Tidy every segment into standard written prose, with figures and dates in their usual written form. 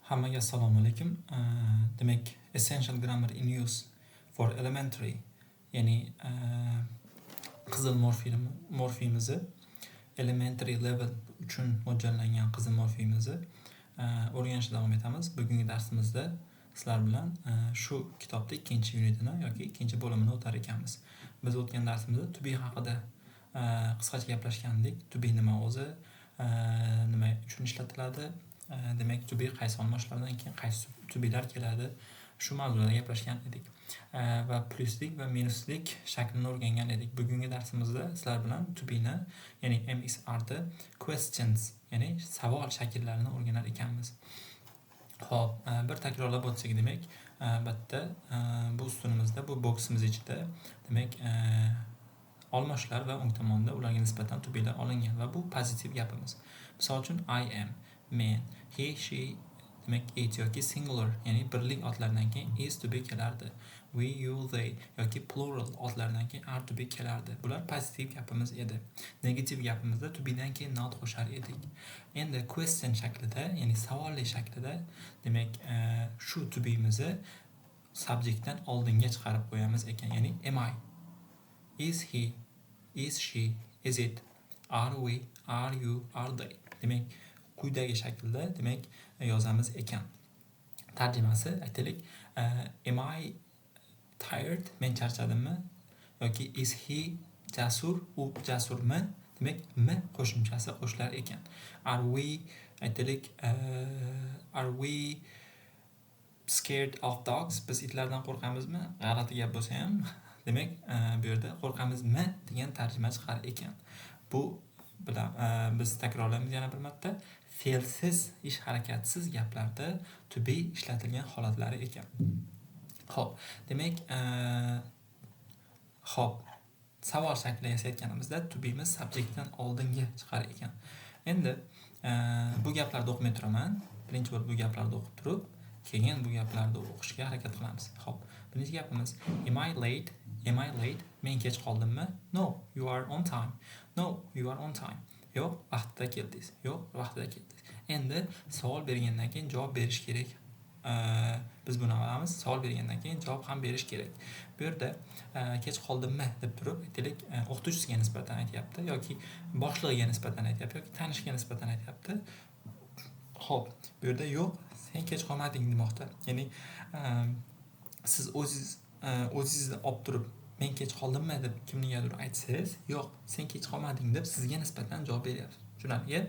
Hammaga assalomu alaykum. Demak, essential grammar in use for elementary, ya'ni qizil morfemizni elementary level uchun mo'ljallangan qizil morfemizni o'rganishda davom etamiz. Bugungi darsimizda sizlar bilan shu kitobning ikkinchi unitini yoki ikkinchi bo'limini o'tar ekanmiz. Biz o'tgan darsimizda to be haqida qisqacha gaplashgandik. To be nima o'zi, nima uchun ishlatiladi? Demak, to be qaysi olmoshlaridan keyin qaysi to be'lar keladi? Shu mavzuda gaplashgan edik. Va plyuslik va minuslik shaklini o'rgangan edik. Bugungi darsimizda sizlar bilan to be ni, ya'ni MXR'da questions, ya'ni savol shakllarini o'rganar ekanmiz. Xo'p, bir takrorlab o'tsak, demak, bitta bu ustunimizda, bu boksimiz ichida, demak, olmoshlar va o'ng tomonda ularga nisbatan to be'lar olingan va bu pozitiv gapimiz. Misol uchun I am, men, he, she, demak, it yoki singular, ya'ni birlik otlaridan keyin is to be kelardi. We, you, they yoki plural otlaridan keyin are to be kelardi. Bular pozitiv gapimiz edi. Negativ gapimizda to be dan keyin not qo'shar edik. Endi question shaklida, ya'ni savolli shaklida, demak, shu to be'mizni subjectdan oldinga chiqarib qo'yamiz ekan. Ya'ni am I, is he, is she, is it, are we, are you, are they. Demak, quyidagi shaklda, demak, yozamiz ekan. Tarjimasi aytaylik, am I tired? Men charchadimmi? Yoki is he jasur? U jasurmi? Demak, m qo'shimchasi qo'shilar ekan. Are we, aytaylik, are we scared of dogs? Biz itlardan qo'rqamizmi? G'alati gap bo'lsa ham, demak, bu yerda qo'rqamizmi degan tarjima chiqar ekan. Bu bilan biz takrorlaymiz yana bir marta. Fe'lsiz, ish harakatsiz gaplarda to be ishlatilgan holatlari ekan. Xo'p, demak, savol shaklida yasayotganimizda to be'miz subjectdan oldinga chiqar ekan. Endi bu gaplarni o'qimay turaman. Birinchi bo'lib bu gaplarni o'qib turib, keyin bu gaplarni o'qishga harakat qilamiz. Xo'p, birinchi gapimiz am I late? Am I late? Men kech qoldimmi? No, you are on time. No, you are on time. Yo'q, vaqtida keldingiz. Yo'q, vaqtida keldingiz. Endi savol bergandan keyin javob berish kerak. Biz buni bilamiz. Savol bergandan keyin javob ham berish kerak. Bu yerda kech qoldimmi deb turib, aytaylik, o'qituvchisiga nisbatan aytyapti yoki boshlig'iga nisbatan aytyapti yoki tanishiga nisbatan aytyapti. Xo'p, bu yerda yo'q, sen kech qolmading demoqda. Ya'ni siz o'zingizni olib turib, men kech qoldimmi deb kimnigadir aytsangiz, yo'q, sen kech qolmading deb sizga nisbatan javob beryapsiz. Tushunarli?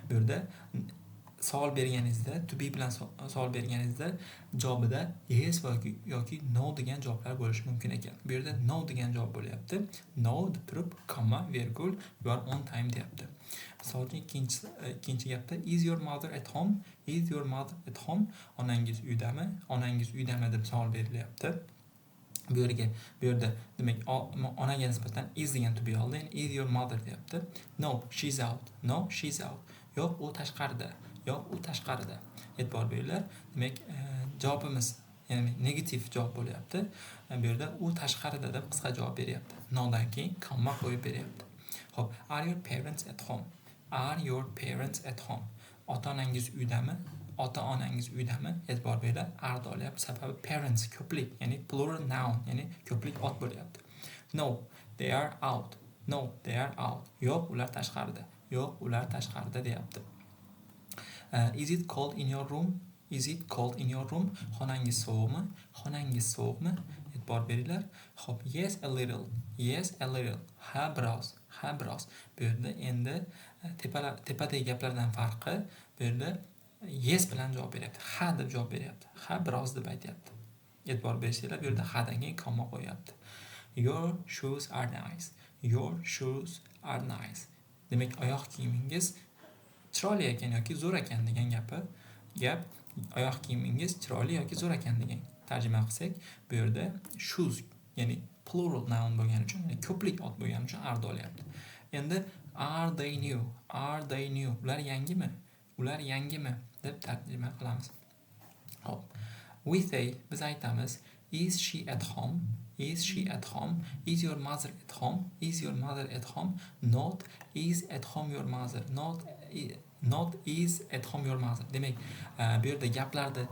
Bu yerda savol berganingizda, to be bilan savol berganingizda javobida yes yoki no degan javoblar bo'lishi mumkin ekan. Bu yerda no degan javob bo'lyapti. No deb turib, komma, virgul, you are on time deyapti. Misol uchun ikkinchi gapda is your mother at home? Is your mother at home? Onangiz uydami? Onangiz uydami deb savol berilyapti. Bu yerda demak, onaga nisbatan is degan to be oldi. Is your mother deyapti. No, she's out. No, she's out. Yo'q, u tashqarida. Yo'q, u tashqarida. E'tibor beringlar. Demak, javobimiz, ya'ni negativ javob bo'lyapti. Bu yerda u tashqarida deb qisqa javob beryapti. No dan keyin komma qo'yib beryapti. Xo'p, are your parents at home? Are your parents at home? Ota-onangiz uydami? Ota-onangiz uydami? E'tibor beringlar. Are olyapti. Sababi parents ko'plik, ya'ni plural noun, ya'ni ko'plik ot bo'lyapti. No, they are out. No, they are out. Yo'q, ular tashqarida. Yo'q, ular tashqarida deyapti. Is it cold in your room? Is it cold in your room? Xonangiz sovuqmi? Xonangiz sovuqmi? E'tibor beringlar. Xo'p, yes a little. Yes a little. Ha biroz. Ha biroz. Bu yerda endi tepadagi gaplardan farqi, bu yerda yes bilan javob beryapti. Ha deb javob beryapti. Ha biroz deb aytyapti. E'tibor bersanglar, bu yerda hadan keyin komma qo'yapti. Your shoes are nice. Your shoes are nice. Demak, oyoq kiyimingiz chiroyli ekan yoki zo'r ekan degan gap oyoq kiyimingiz chiroyli yoki zo'r ekan degan tarjima qilsak, bu yerda shoes, ya'ni plural noun bo'lgani uchun, ya'ni ko'plik ot bo'lgani uchun are olyapti. Endi are they new? Are they new? Ular yangimi? Ular yangimi deb tarjima qilamiz. Hop. We say, biz aytamiz, is she at home? Is she at home? Is your mother at home? Is your mother at home? Not is at home your mother. not is at home your mother. Demak, bu yerda gaplarda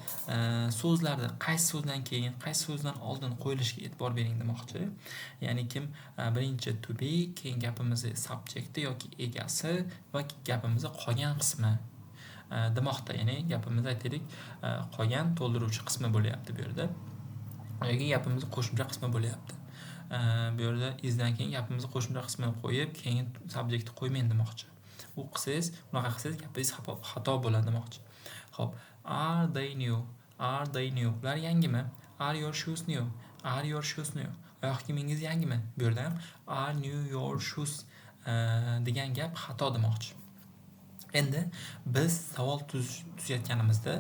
so'zlarda qaysi so'zdan keyin, qaysi so'zdan oldin qo'yilishiga e'tibor bering demoqchi. Ya'ni kim birinchi to be, keyin gapimizni subjekti yoki egasi va gapimizni qolgan qismi demoqda. Ya'ni gapimizni aytaylik, qolgan to'ldiruvchi qismi bo'lyapti bu yerda. Yoki gapimizni qo'shimcha qismi bo'lyapti. Bu yerda isdan keyin gapimizni qo'shimcha qismini qo'yib, keyin subjektni qo'ymang demoqchi. U qilsangiz, unaqa qilsangiz gapingiz xato bo'ladi demoqchi. Xo'p, are they new? Are they new? Ular yangimi? Are your shoes new? Are your shoes new? Oyoq kiyimingiz yangimi? Bu yerda ham are new your shoes degan gap xato demoqchi. Endi biz savol tuzayotganimizda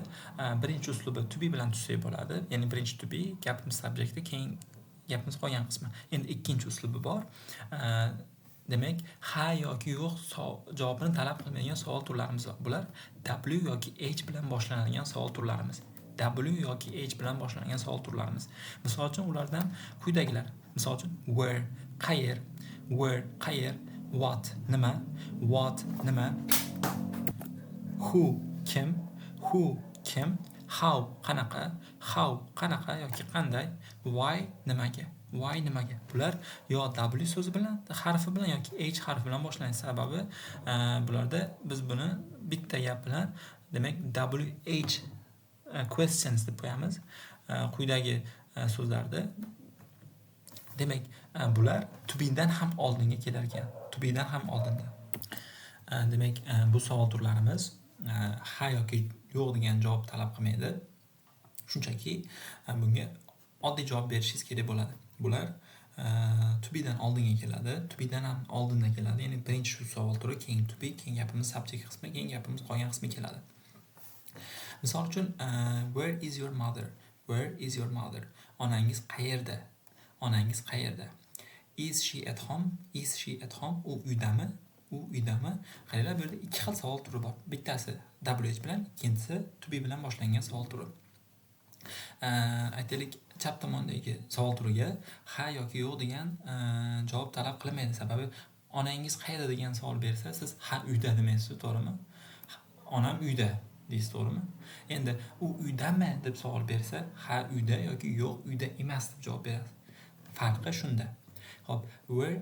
birinchi uslubi to be bilan tuzsak bo'ladi. Ya'ni birinchi to be, gapimiz subjekti, keyin gapimiz qolgan qismi. Endi ikkinchi uslubi bor. Demak, ha yoki yo'q javobini talab qilmaydigan savol turlarimiz bor. Bular w yoki h bilan boshlanadigan savol turlarimiz. W yoki h bilan boshlanadigan savol turlarimiz. Misol uchun ulardan quyidagilar. Misol uchun where, qayer, where, qayer, what, nima, what, nima, who, kim, how, qanaqa yoki qanday, why, nimaga. Why nimaga? Bular yo W so'zi bilan, harfi bilan yoki H harfi bilan boshlanadi. Sababi bularda biz buni bitta gap bilan, demak WH questions deb qo'yamiz quyidagi so'zlarda. Demak, bular to be dan ham oldinga kelar ekan. To be dan ham oldinda. Demak, bu savol turlarimiz ha yoki yo'q degan javob talab qilmaydi. Shunchaki bunga oddiy javob berishingiz kerak bo'ladi. Bular to be dan oldinga keladi, to be dan ham oldinda keladi. Ya'ni birinchi shu savol turi, keyin to be, keyin gapimiz subject qismi, keyin gapimiz qolgan qismi keladi. Misol uchun, where is your mother? Where is your mother? Onangiz qayerda? Onangiz qayerda? Is she at home? Is she at home? U uydami? U uydami? Qaranglar, bu yerda ikki xil savol turi bor. Bittasi WH bilan, ikkinchisi to be bilan boshlangan savol turi. Aytaylik, chap tomondagi savol turiga ha yoki yo'q degan javob talab qilmaydi. Sababi onangiz qayerda degan savol bersa, siz ha uyda demaysiz, to'g'rimi? Onam uyda deysiz, to'g'rimi? Endi u uydami deb savol bersa, ha uyda yoki yo'q uyda emas deb javob berasiz. Farqi shunda. Xo'p, where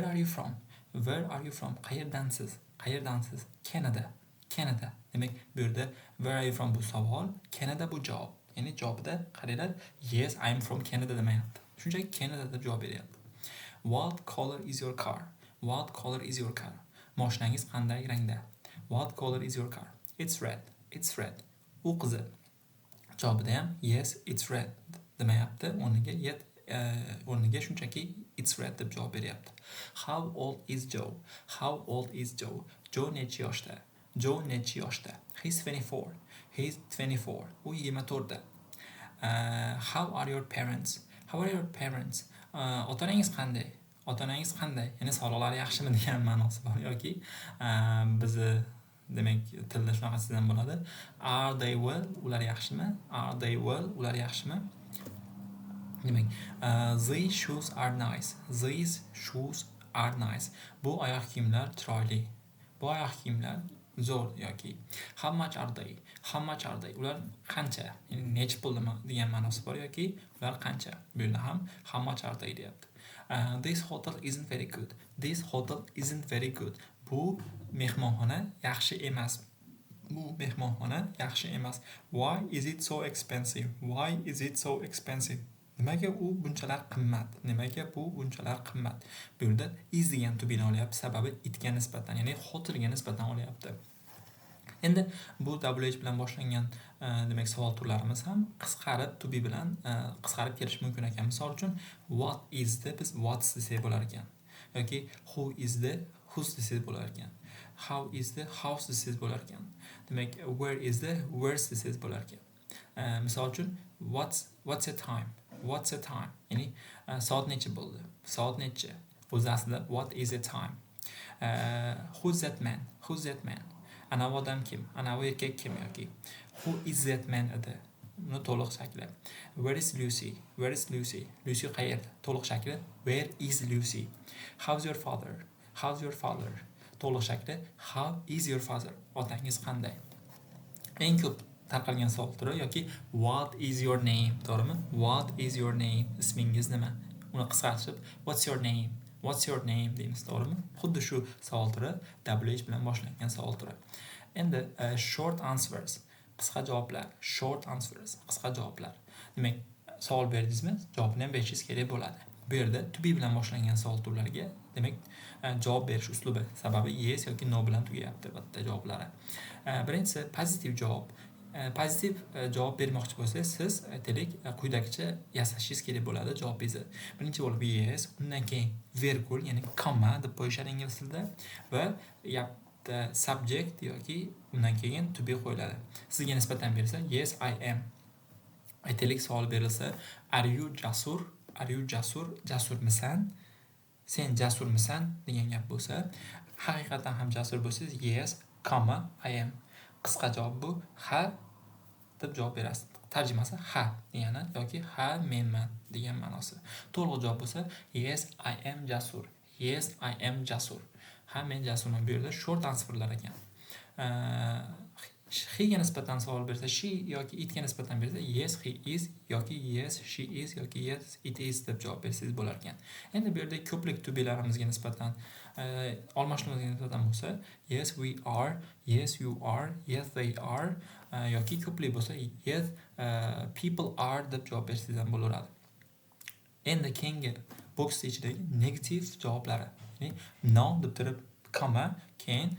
are you from? Where are you from? Qayerdansiz? Qayerdansiz? Canada. Demak, bu yerda where are you from bu savol, Canada bu javob. Ya'ni javobda qaranglar, yes, I am from Canada demayapti. Shunchaki Canada deb javob beryapti. What color is your car? What color is your car? Mashinangiz qanday rangda? What color is your car? It's red. U qizil. Javobida ham yes, it's red demayapti. O'rniga shunchaki it's red deb javob beryapti. How old is Joe? Joe necha yoshda? He's 24. U 24da. How are your parents? Otanangiz qanday? Ya'ni sog'liqlari yaxshimi degan ma'nosi bor yoki bizni demak tilda shunaqa sizdan bo'ladi. Are they well? Ular yaxshimi? Demak, these shoes are nice. Bu oyoq kiyimlar chiroyli. Bu oyoq kiyimlar zo'r yoki how much are they? Ular qancha? Ya'ni necha pul degan ma'nosi bor yoki ular qancha? Bu yerda ham how much are they deyapti. This hotel isn't very good. Bu mehmonxona yaxshi emas. Why is it so expensive? Nimaga u bunchalar qimmat? Bu yerda is degan to be ni olyapti, sababi itga nisbatan, ya'ni hotelga nisbatan olyapti. Endi bu WH bilan boshlangan demak savol turlarimiz ham qisqarib to be bilan qisqarib kelishi mumkin ekan. Misol uchun what is the biz what's desak bo'lar ekan. Yoki who is the who's desak bo'lar ekan. How is the how's desak bo'lar ekan. Demak, where is the where's desak bo'lar ekan. Misol uchun what's your time? Ya'ni soat necha bo'ldi? O'zi aslida what is the time? Who's that man? Anavi odam kim? Anavi erkak kim yoki who is that man edi? Buni to'liq shakli. Where is Lucy? Lucy qayerda? To'liq shakli where is Lucy? How's your father? to'liq shakli how is your father? Otangiz qanday? Eng ko'p tarqalgan savol turi yoki what is your name? To'g'rimi? What is your name? Ismingiz nima? Uni qisqartirib what's your name? What's your name deymiz, to'g'rimi? Xuddi shu savol turi WH bilan boshlangan savol turi. Endi short answers, qisqa javoblar, short answers, qisqa javoblar. Demak, savol berdingizmi? Javobni ham berishingiz kerak bo'ladi. Bu yerda to be bilan boshlangan savol turlariga, demak, javob berish uslubi sababi yes yoki no bilan tugayapti bitta javoblari. Birinchisi pozitiv javob. Pozitiv javob bermoqchi bo'lsangiz, siz aytaylik quyidagicha yasashingiz kerak bo'ladi javobingizni. Birinchi bo'lib yes, undan keyin virgul, ya'ni comma deb qo'yishadi ingliz tilida va subject yoki undan keyin to be qo'yiladi. Sizga nisbatan berilsa yes I am. Aytaylik savol berilsa are you jasur? Are you jasur? Jasurmisan? Sen jasurmisan degan gap bo'lsa, haqiqatan ham jasur bo'lsangiz yes, comma I am. Qisqa javob bu ha deb javob berasiz. Tarjimasi ha degani yoki ha menman degan ma'nosi. To'liq javob bo'lsa yes I am jasur. Yes I am jasur. Ha men jasurman. Bu yerda short answerlar ekan. He ga nisbatan savol bersa she yoki it ga nisbatan bersa yes he is yoki yes she is yoki yes it is deb javob bersangiz bo'lar ekan. Endi bu yerda ko'plik to belarimizga nisbatan almashinuvga nisbatan bo'lsa yes we are, yes you are, yes they are yoki ko'plik bo'lsa yes people are deb javob bersangiz ham bo'laveradi. Endi keyingi box ichidagi negativ javoblari, ya'ni no deb turib comma keyin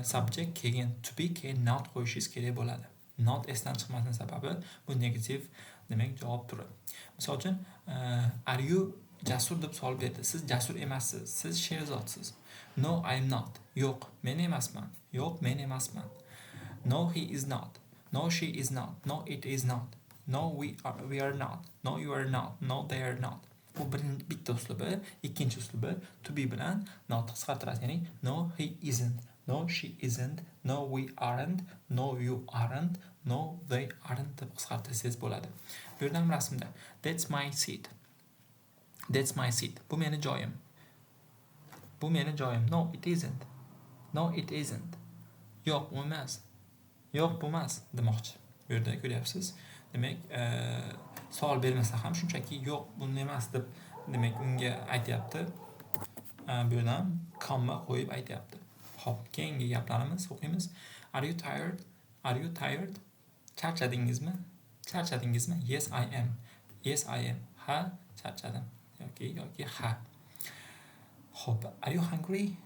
subject keyin to be keyin not qo'yishingiz kerak bo'ladi. Not esdan chiqmasning sababi bu negativ demak javob turi. Misol uchun are you jasur deb savol berdi. Siz jasur emassiz. Siz Sherizotsiz. No I am not. Yo'q, men emasman. Yo'q, men emasman. No he is not. No she is not. No it is not. No we are not. No you are not. No they are not. Bu bitta uslubi, ikkinchi uslubi to be bilan not qisqartiradi. Ya'ni no he isn't. No she isn't. No we aren't. No you aren't. No they aren't deb qisqartirsangiz bo'ladi. Bu yerdan rasmda that's my seat. That's my seat. Bu meni joyim. Bu meni joyim. No it isn't. No it isn't. Yo'q, bu emas. Yo'q, bu emas demoqchi. Bu yerda ko'ryapsiz. Demak, savol bermasa ham shunchaki yo'q, bu emas deb demak unga aytayapti. Bu yerdan comma qo'yib aytayapti. Xo'p, keyingi gaplarimiz o'qiymiz. Are you tired? Are you tired? Charchadingizmi? Charchadingizmi? Yes I am. Yes I am. Ha, charchadim. Yoki ha. Xo'p, are you hungry?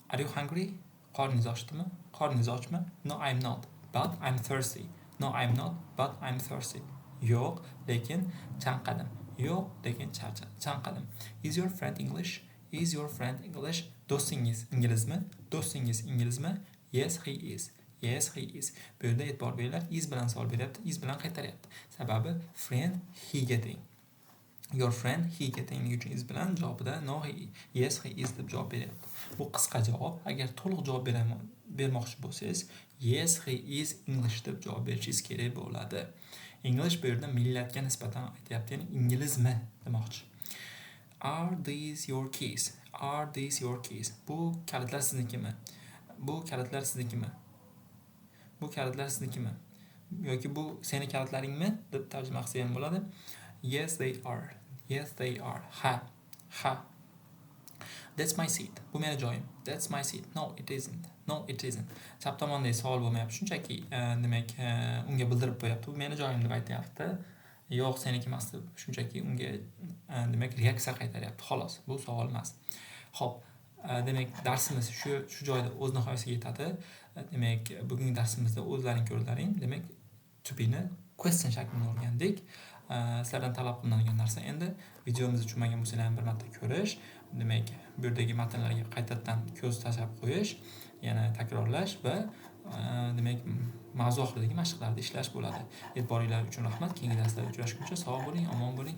Are you hungry? Qorningiz ochdimi? Qorningiz ochmi? No I'm not, but I'm thirsty. No I'm not, but I'm thirsty. Yo'q, lekin chanqadim. Yo'q, lekin chanqadim. Is your friend English? Is your friend English? Do'stingiz inglizmi? Do'stingiz inglizmi? Yes he is. Yes he is. Bu yerda e'tibor beringlar, is bilan savol beryapti, is bilan qaytaryapti. Sababi friend he ga teng. Your friend he ga tengligi uchun is bilan javobida no he, yes he is deb javob beryapti. Bu qisqa javob. Agar to'liq javob bermoqchi bo'lsangiz yes he is English deb javob berishingiz kerak bo'ladi. English bu yerda millatga nisbatan aytyapti, ya'ni inglizmi demoqchi. Are these your keys? Are these your keys? Bu kalitlar siznikimi? Bu kalitlar siznikimi? Bu kalitlar siznikimi? Yoki bu seni kalitlaringmi deb tarjima qilsa ham bo'ladi. Yes they are. Yes they are. Ha. Ha. That's my seat. Bu meni joyim. That's my seat. No it isn't. No it isn't. Chap tomondagi savol bo'lmayapti. Shunchaki demak unga bildirib qo'yapti. Bu meni joyim deb aytayapti. Yo'q, seniki emas deb shunchaki unga demak reaksiya qaytaryapti. Xolos, bu savol emas. Xo'p, demak darsimiz shu joyda o'z nihoyasiga yetadi. Demak bugungi darsimizda o'zlaring ko'rdilaring. Demak to be ni question shaklini o'rgandik. Sizlardan talab qilinadigan narsa endi videomizni tushunmagan bo'lsangiz bir marta ko'rish, demak bu yerdagi matnlarga qaytadan ko'z tashlab qo'yish, yana takrorlash va demak mavzu oxiridagi mashqlarda ishlash bo'ladi. E'tiboringlar uchun rahmat. Keyingi darslarda uchrashguncha sog' bo'ling, omon bo'ling.